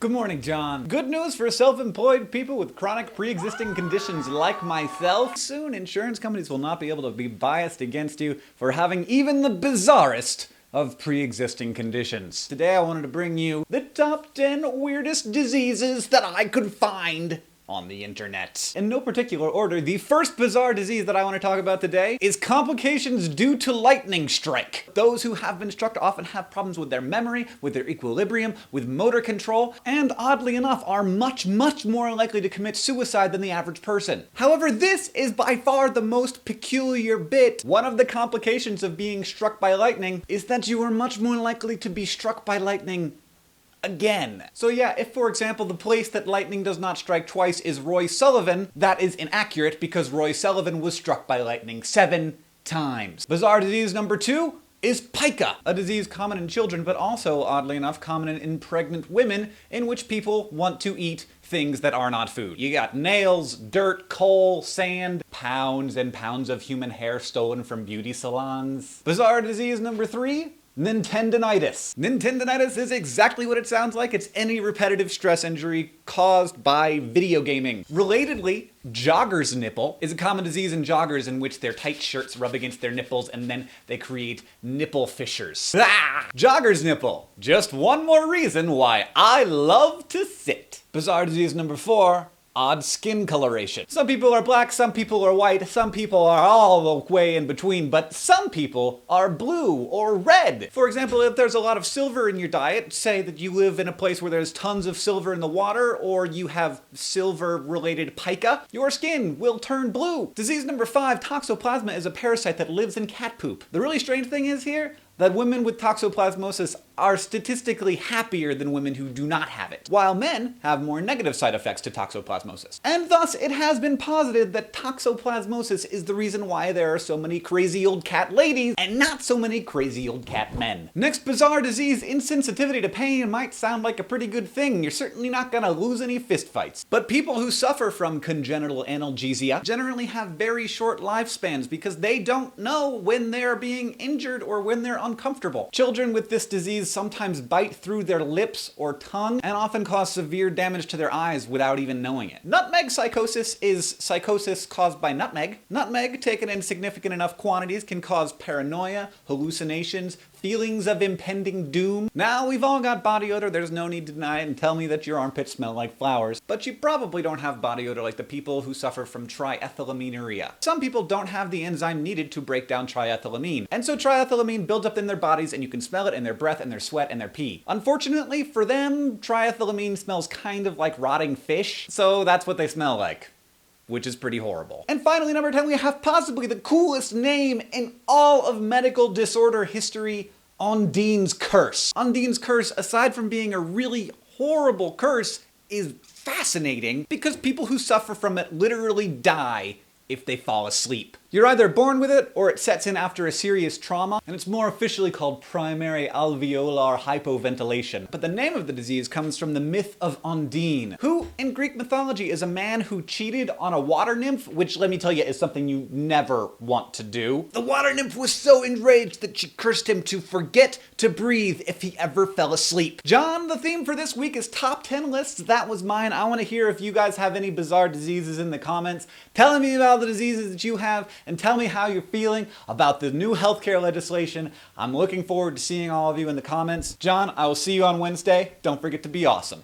Good morning, John. Good news for self-employed people with chronic pre-existing conditions like myself. Soon, insurance companies will not be able to be biased against you for having even the bizarrest of pre-existing conditions. Today I wanted to bring you the top 10 weirdest diseases that I could find on the internet. In no particular order, the first bizarre disease that I want to talk about today is complications due to lightning strike. Those who have been struck often have problems with their memory, with their equilibrium, with motor control, and oddly enough are much more likely to commit suicide than the average person. However, this is by far the most peculiar bit. One of the complications of being struck by lightning is that you are much more likely to be struck by lightning again. So yeah, if for example the place that lightning does not strike twice is Roy Sullivan, that is inaccurate because Roy Sullivan was struck by lightning 7 times. Bizarre disease number 2 is pica, a disease common in children but also, oddly enough, common in pregnant women, in which people want to eat things that are not food. You got nails, dirt, coal, sand, pounds and pounds of human hair stolen from beauty salons. Bizarre disease number 3, tendonitis. Tendonitis is exactly what it sounds like. It's any repetitive stress injury caused by video gaming. Relatedly, jogger's nipple is a common disease in joggers in which their tight shirts rub against their nipples and then they create nipple fissures. Ah! Jogger's nipple. Just one more reason why I love to sit. Bizarre disease number 4, odd skin coloration. Some people are black, some people are white, some people are all the way in between, but some people are blue or red. For example, if there's a lot of silver in your diet, say that you live in a place where there's tons of silver in the water, or you have silver-related pica, your skin will turn blue. Disease number 5, toxoplasma, is a parasite that lives in cat poop. The really strange thing is here that women with toxoplasmosis are statistically happier than women who do not have it, while men have more negative side effects to toxoplasmosis. And thus, it has been posited that toxoplasmosis is the reason why there are so many crazy old cat ladies and not so many crazy old cat men. Next bizarre disease, insensitivity to pain, might sound like a pretty good thing. You're certainly not gonna lose any fistfights. But people who suffer from congenital analgesia generally have very short lifespans because they don't know when they're being injured or when they're uncomfortable. Children with this disease sometimes bite through their lips or tongue and often cause severe damage to their eyes without even knowing it. Nutmeg psychosis is psychosis caused by nutmeg. Nutmeg, taken in significant enough quantities, can cause paranoia, hallucinations, feelings of impending doom. Now, we've all got body odor, there's no need to deny it and tell me that your armpits smell like flowers, but you probably don't have body odor like the people who suffer from triethylaminuria. Some people don't have the enzyme needed to break down triethylamine, and so triethylamine builds up in their bodies and you can smell it in their breath and their sweat and their pee. Unfortunately for them, triethylamine smells kind of like rotting fish, so that's what they smell like, which is pretty horrible. And finally, number 10, we have possibly the coolest name in all of medical disorder history, Ondines curse. Ondines curse, aside from being a really horrible curse, is fascinating because people who suffer from it literally die if they fall asleep. You're either born with it or it sets in after a serious trauma, and it's more officially called primary alveolar hypoventilation. But the name of the disease comes from the myth of Ondine, who in Greek mythology is a man who cheated on a water nymph, which let me tell you is something you never want to do. The water nymph was so enraged that she cursed him to forget to breathe if he ever fell asleep. John, the theme for this week is top 10 lists. That was mine. I want to hear if you guys have any bizarre diseases in the comments. Tell me about the diseases that you have and tell me how you're feeling about the new healthcare legislation. I'm looking forward to seeing all of you in the comments. John, I will see you on Wednesday. Don't forget to be awesome.